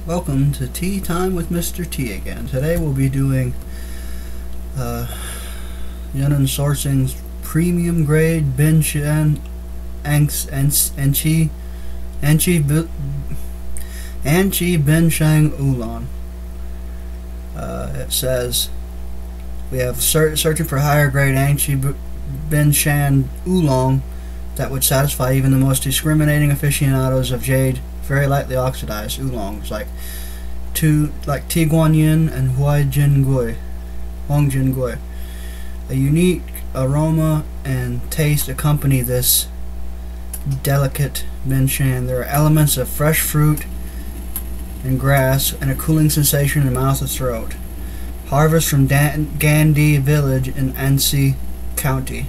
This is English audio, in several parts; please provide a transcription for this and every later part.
Welcome to Tea Time with Mr. T again. Today we'll be doing Yunnan Sourcing's Premium Grade Ben Shan Anxi Ben Shan Oolong. It says we have searching for higher grade Anxi Ben Shan Oolong that would satisfy even the most discriminating aficionados of Jade. Very lightly oxidized oolongs like Guan and Huang. A unique aroma and taste accompany this delicate Ben Shan. There are elements of fresh fruit and grass and a cooling sensation in mouth and throat. Harvest from Gandhi village in Anxi County.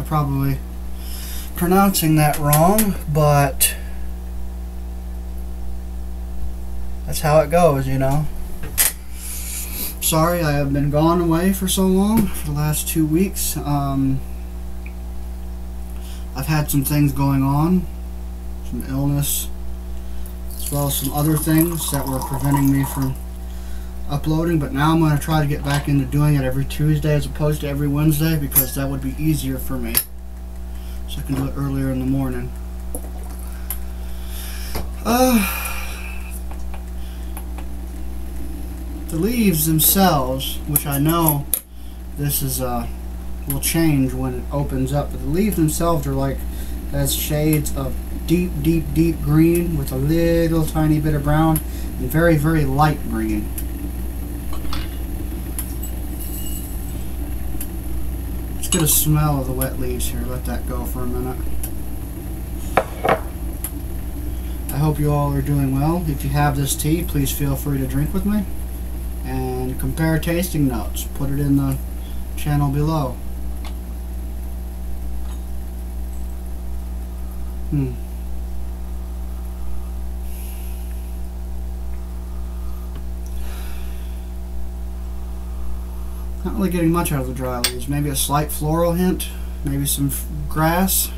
Probably pronouncing that wrong, but that's how it goes, you know. Sorry I have been gone away for so long, for the last 2 weeks. I've had some things going on, some illness, as well as some other things that were preventing me from uploading, but now I'm going to try to get back into doing it every Tuesday as opposed to every Wednesday, because that would be easier for me, so I can do it earlier in the morning. The leaves themselves, which I know this is will change when it opens up, but the leaves themselves are like has shades of deep green with a little tiny bit of brown and very light green. Get a smell of the wet leaves here. Let that go for a minute. I hope you all are doing well. If you have this tea, please feel free to drink with me and compare tasting notes. Put it in the channel below. Not really getting much out of the dry leaves. Maybe a slight floral hint. Maybe some grass.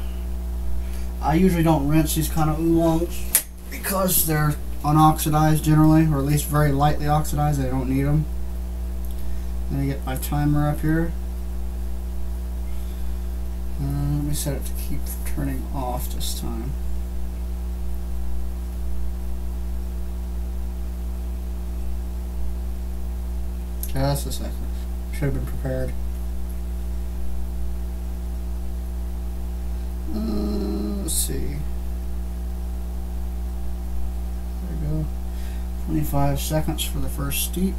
I usually don't rinse these kind of oolongs because they're unoxidized generally, or at least very lightly oxidized. I don't need them. Let me get my timer up here. Let me set it to keep turning off this time. Just a second. Should have been prepared. Let's see. There we go. 25 seconds for the first steep,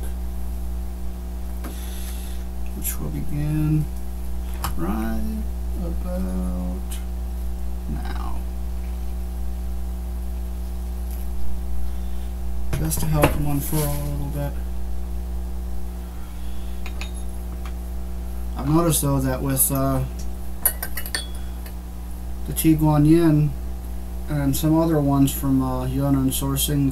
which will begin right about now. Just to help them unfurl a little bit. I've noticed though that with the Guan and some other ones from Yunnan Sourcing,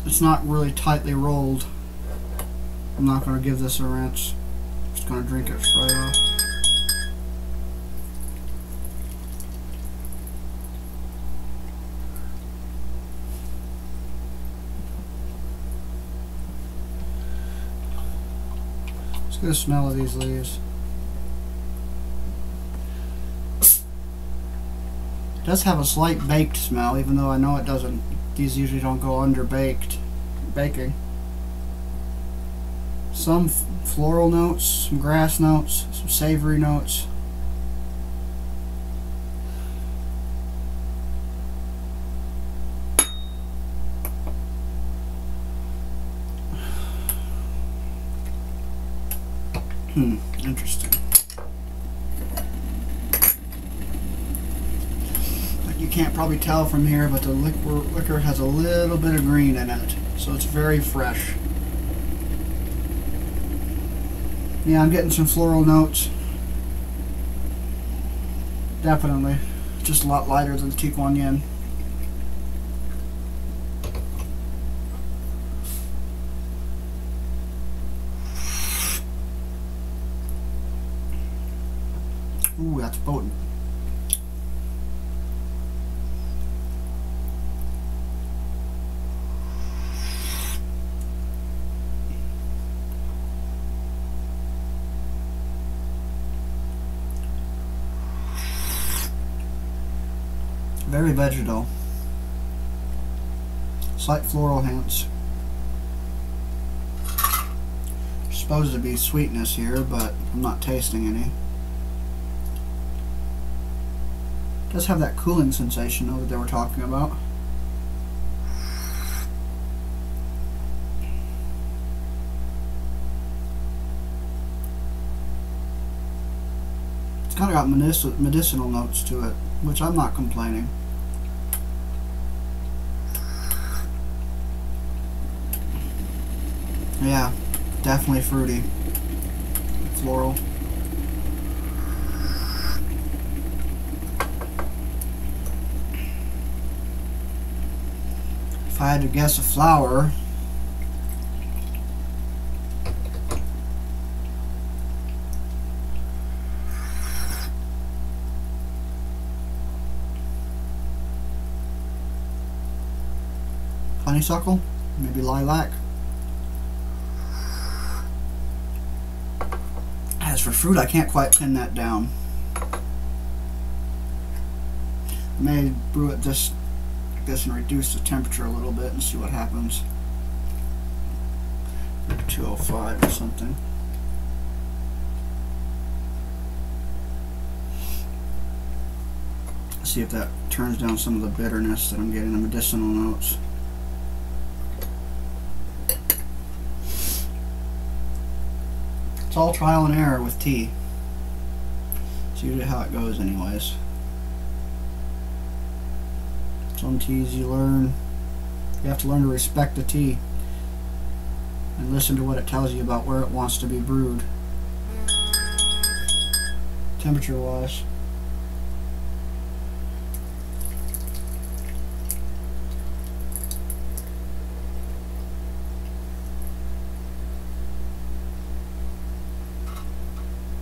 it's not really tightly rolled. I'm not going to give this a rinse. I'm just going to drink it straight off. Let's get a smell of these leaves. It does have a slight baked smell, even though I know it doesn't. These usually don't go under baking. Some floral notes, some grass notes, some savory notes. Interesting. Like you can't probably tell from here, but the liquor has a little bit of green in it, so it's very fresh. Yeah, I'm getting some floral notes. Definitely. Just a lot lighter than the Guan. Ooh, that's potent. Very vegetal. Slight floral hints. There's supposed to be sweetness here, but I'm not tasting any. It does have that cooling sensation though that they were talking about. It's kind of got medicinal notes to it, which I'm not complaining. Yeah, definitely fruity. Floral. If I had to guess a flower, honeysuckle, maybe lilac. As for fruit, I can't quite pin that down. I may brew it just like this and reduce the temperature a little bit and see what happens. Maybe 205 or something. See if that turns down some of the bitterness that I'm getting, the medicinal notes. It's all trial and error with tea. It's usually how it goes anyways. Some teas you have to learn to respect the tea and listen to what it tells you about where it wants to be brewed. Temperature wise.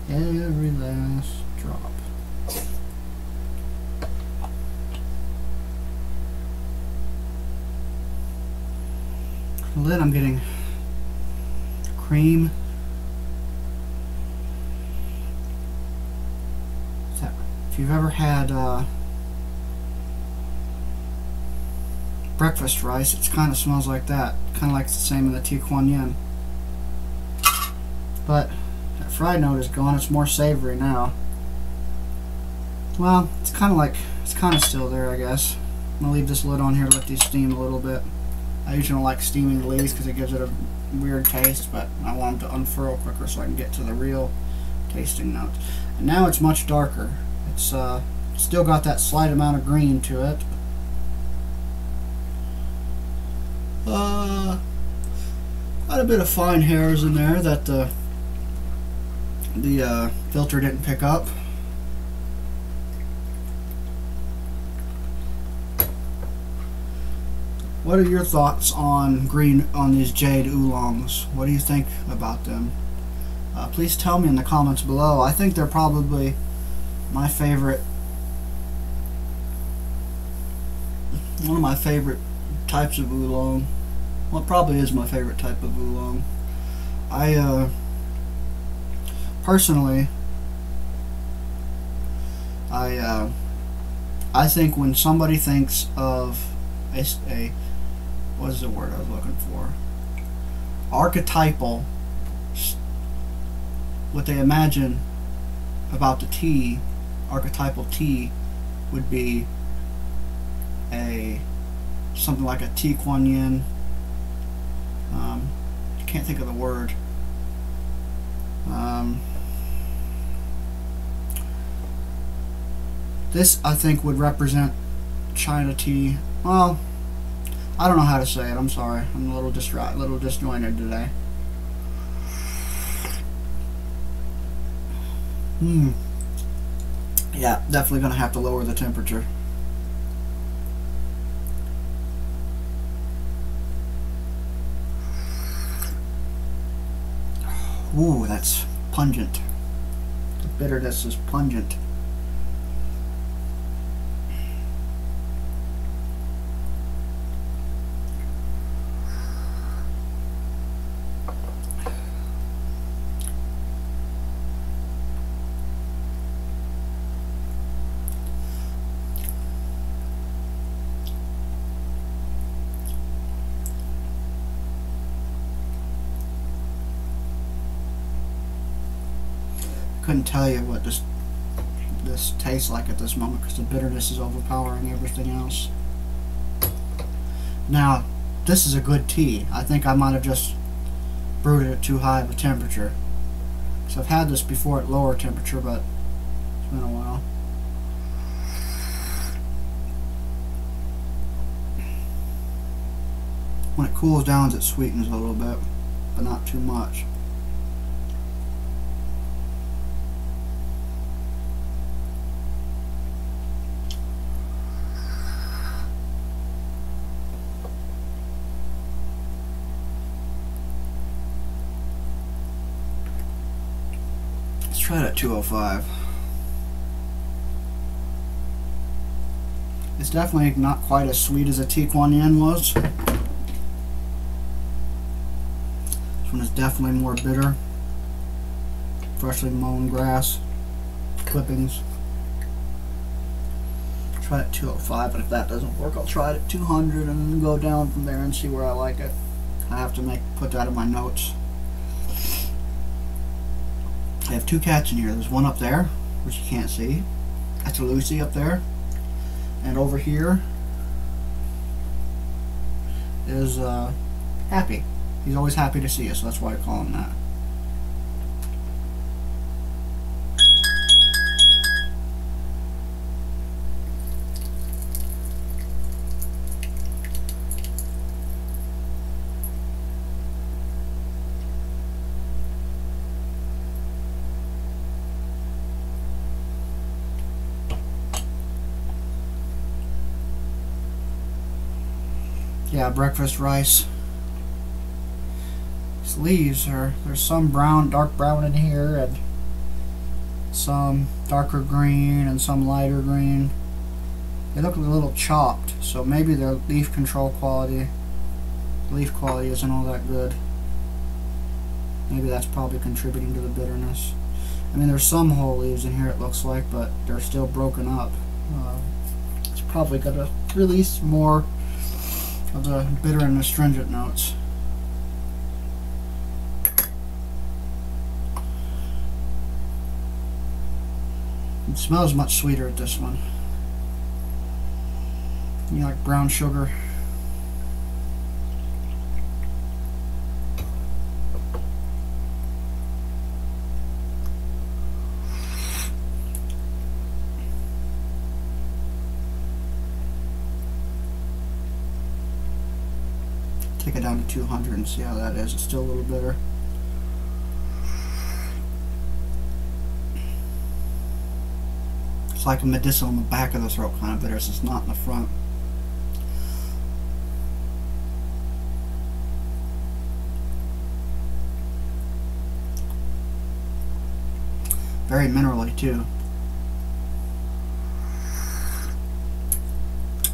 Every last drop. The lid, I'm getting cream. If you've ever had breakfast rice, it kind of smells like that. Kind of like the same in the tea Guan Yin. But that fried note is gone. It's more savory now. Well, it's kind of still there, I guess. I'm gonna leave this lid on here to let these steam a little bit. I usually don't like steaming the leaves because it gives it a weird taste, but I want them to unfurl quicker so I can get to the real tasting notes. And now it's much darker. It's still got that slight amount of green to it. Quite a bit of fine hairs in there that the filter didn't pick up. What are your thoughts on these Jade oolongs? What do you think about them? Please tell me in the comments below. I think they're probably my favorite, one of my favorite types of oolong. Well, it probably is my favorite type of oolong. I personally, I think when somebody thinks of a what is the word I was looking for? Archetypal. What they imagine about the tea, archetypal tea, would be something like a tea Guan Yin. I can't think of the word. This, I think, would represent China tea. Well, I don't know how to say it. I'm sorry. I'm a little disjointed today. Yeah, definitely gonna have to lower the temperature. Ooh, that's pungent. bitterness is pungent. Couldn't tell you what this tastes like at this moment because the bitterness is overpowering everything else. Now, this is a good tea. I think I might have just brewed it at too high of a temperature. So I've had this before at lower temperature, but it's been a while. When it cools down, it sweetens a little bit, but not too much. Try it at 205. It's definitely not quite as sweet as a tea Guan Yin was. This one is definitely more bitter. Freshly mown grass, clippings. Try it at 205, but if that doesn't work, I'll try it at 200 and then go down from there and see where I like it. I have to put that in my notes. I have two cats in here. There's one up there, which you can't see. That's a Lucy up there. And over here is Happy. He's always happy to see us, so that's why I call him that. Yeah, breakfast rice. These leaves there's some brown, dark brown in here, and some darker green and some lighter green. They look a little chopped, so maybe their leaf quality isn't all that good. Maybe that's probably contributing to the bitterness. I mean, there's some whole leaves in here, it looks like, but they're still broken up. It's probably going to release more of the bitter and astringent notes. It smells much sweeter at this one. You like brown sugar. Take it down to 200 and see how that is. It's still a little bitter. It's like a medicinal in the back of the throat kind of bitterness. It's not in the front. Very minerally too.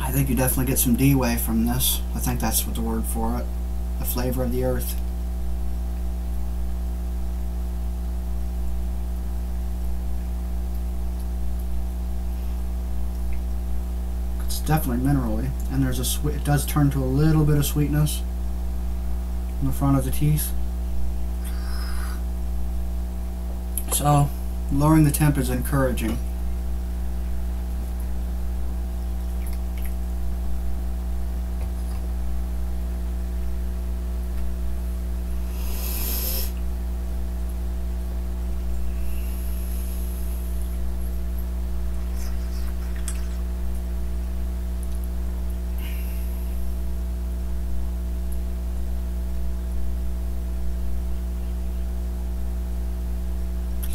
I think you definitely get some D-Way from this. I think that's what the word for it. The flavor of the earth. It's definitely minerally, and there's a it does turn to a little bit of sweetness in the front of the teeth. So, lowering the temp is encouraging.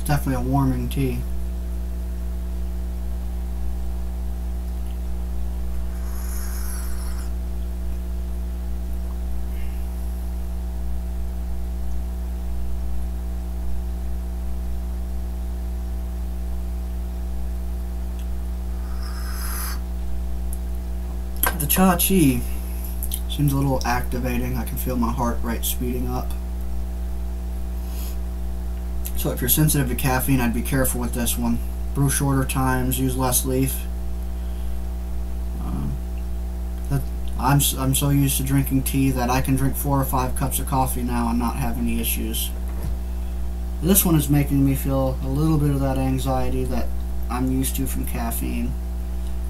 Definitely a warming tea. the cha tea seems a little activating. I can feel my heart rate speeding up. So if you're sensitive to caffeine, I'd be careful with this one. Brew shorter times, use less leaf. I'm so used to drinking tea that I can drink 4 or 5 cups of coffee now and not have any issues. This one is making me feel a little bit of that anxiety that I'm used to from caffeine,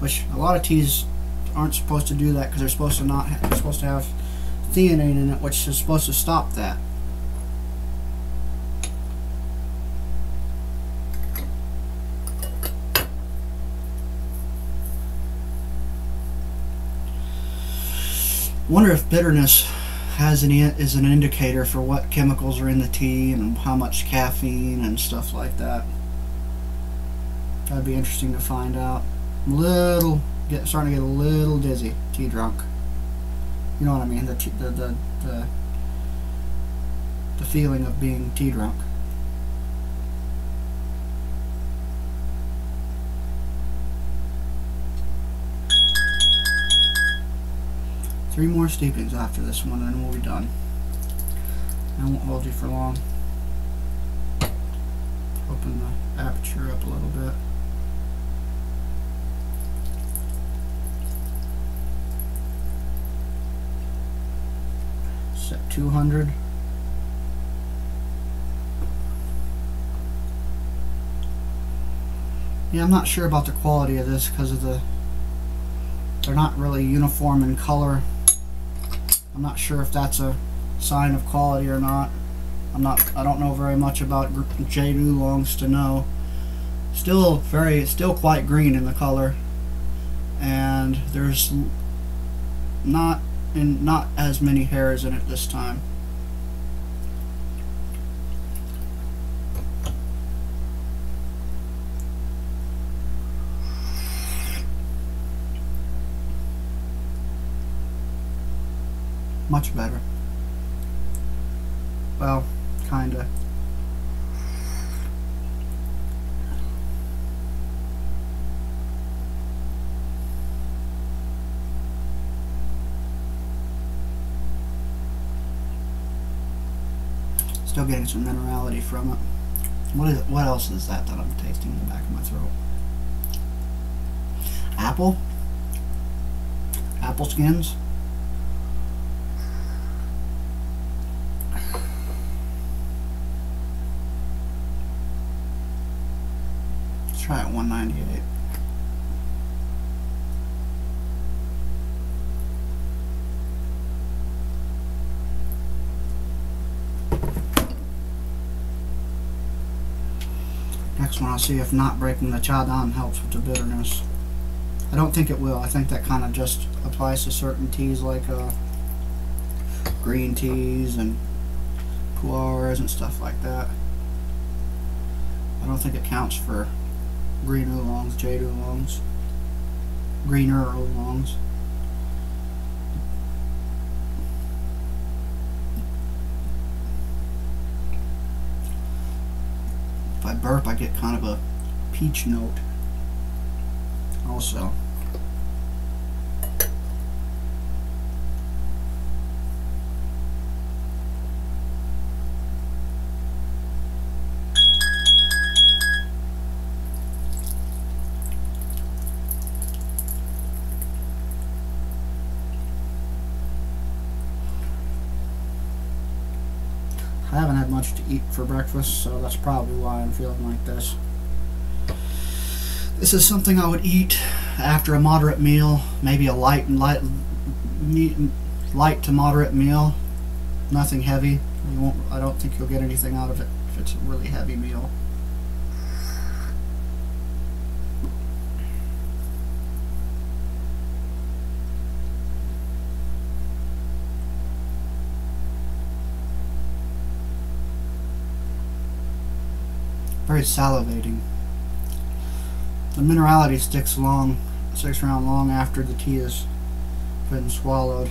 which a lot of teas aren't supposed to do that because they're supposed to have theanine in it, which is supposed to stop that. Wonder if bitterness is an indicator for what chemicals are in the tea and how much caffeine and stuff like that. That'd be interesting to find out. I'm starting to get a little dizzy, tea drunk. You know what I mean? The feeling of being tea drunk. Three more steepings after this one, and we'll be done. I won't hold you for long. Open the aperture up a little bit. Set 200. Yeah, I'm not sure about the quality of this because of they're not really uniform in color. I'm not sure if that's a sign of quality or not. I don't know very much about Jade oolongs to know. Still quite green in the color, and there's not as many hairs in it this time. Much better. Well, kinda. Still getting some minerality from it. What else is that I'm tasting in the back of my throat? Apple? Apple skins? Try it 198. Next one, I'll see if not breaking the cha down helps with the bitterness. I don't think it will. I think that kind of just applies to certain teas like green teas and pu'ers and stuff like that. I don't think it counts for green oolongs, jade oolongs, greener oolongs. If I burp, I get kind of a peach note also. I haven't had much to eat for breakfast, so that's probably why I'm feeling like this. This is something I would eat after a moderate meal, maybe a light to moderate meal. Nothing heavy. I don't think you'll get anything out of it if it's a really heavy meal. Very salivating. The minerality sticks around long after the tea has been swallowed.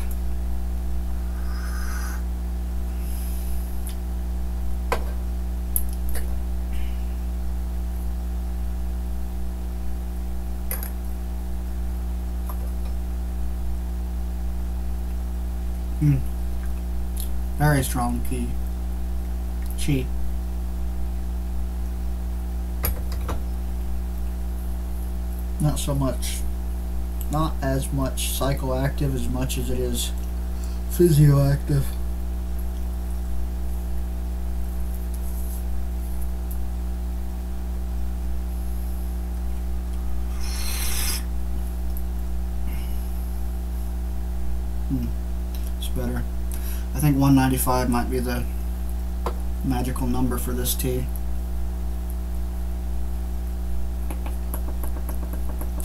Very strong tea. Chi. Not so much, not as much psychoactive as much as it is physioactive. It's better. I think 195 might be the magical number for this tea.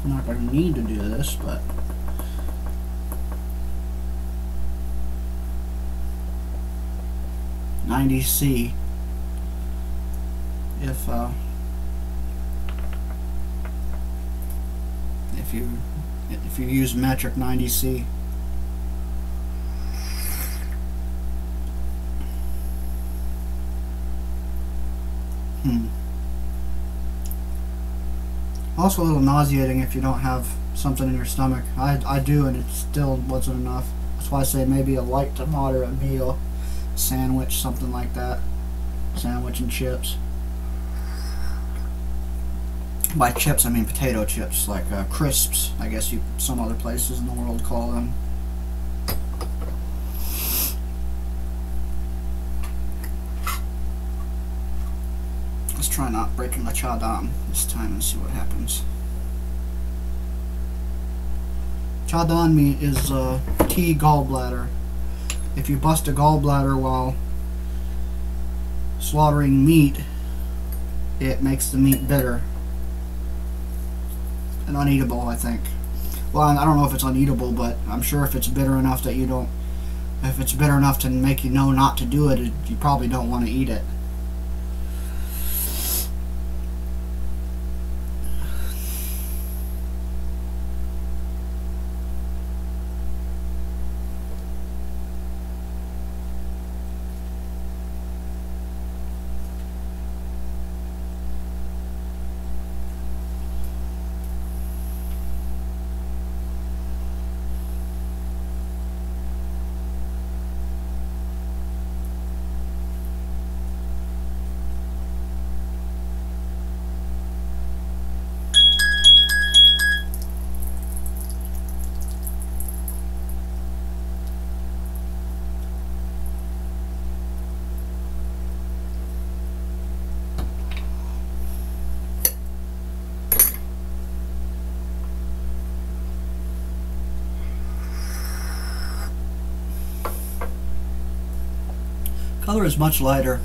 I'm not going to need to do this, but $90C if you use metric 90C. Also a little nauseating if you don't have something in your stomach. I do, and it still wasn't enough. That's why I say maybe a light to moderate meal, sandwich, something like that. Sandwich and chips. By chips I mean potato chips, like crisps, I guess some other places in the world call them. Let's try not breaking the cha dam this time and see what happens. Cha dan meat is tea gallbladder. If you bust a gallbladder while slaughtering meat, it makes the meat bitter and uneatable, I think. Well, I don't know if it's uneatable, but I'm sure if it's bitter enough that if it's bitter enough to make you know not to do it, you probably don't want to eat it. Color is much lighter,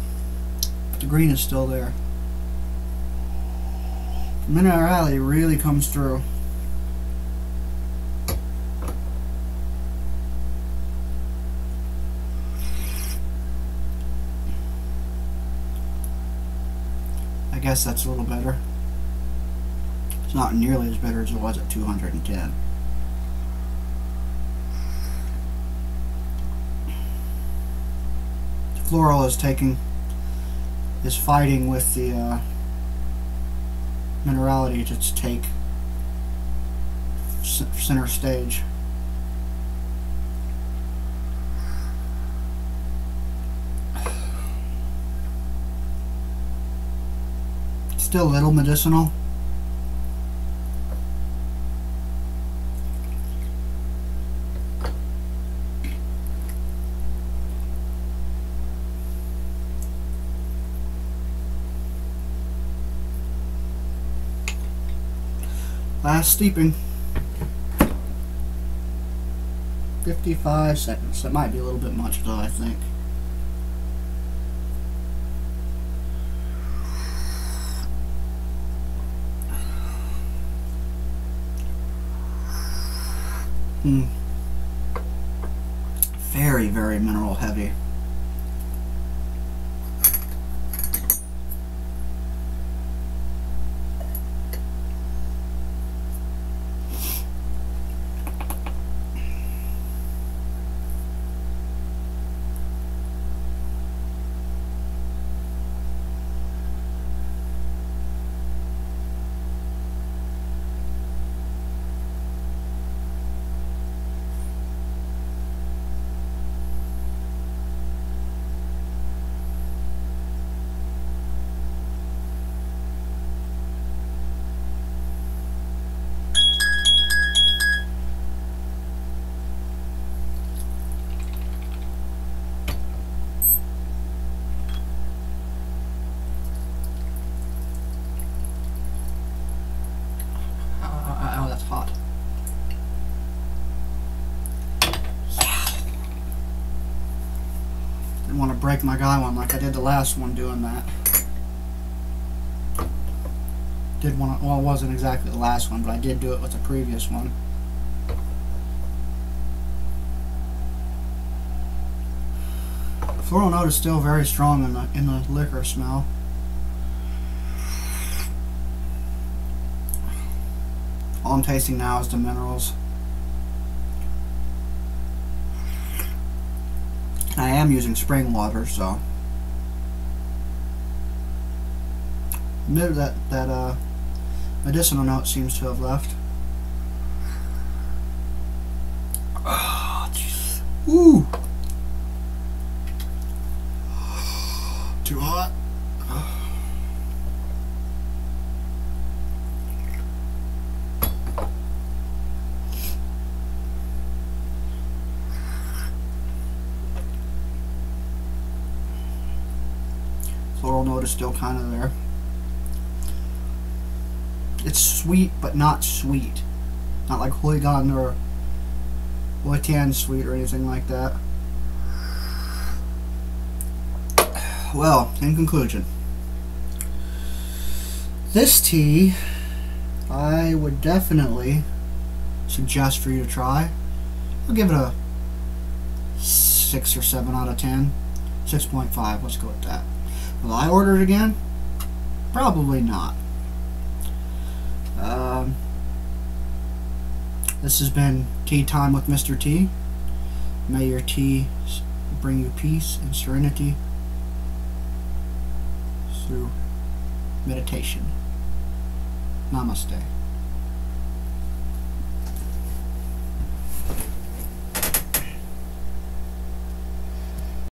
but the green is still there. Minerality really comes through. I guess that's a little better. It's not nearly as bitter as it was at 210. Floral is fighting with the minerality to take center stage. Still a little medicinal. Last steeping. 55 seconds. That might be a little bit much though, I think. Very, very mineral heavy. break my guy one like I did the last one doing that. Did one, well, it wasn't exactly the last one, but I did do it with the previous one. Floral note is still very strong in the liquor smell. All I'm tasting now is the minerals. I am using spring water, so that medicinal note seems to have left. Oh, jeez. Ooh. Too hot. Floral note is still kind of there. It's sweet, but not sweet. Not like Huang or Fujian sweet or anything like that. Well, in conclusion, this tea I would definitely suggest for you to try. I'll give it a 6 or 7 out of 10. 6.5, let's go with that. Will I order it again? Probably not. This has been Tea Time with Mr. T. May your tea bring you peace and serenity through meditation. Namaste.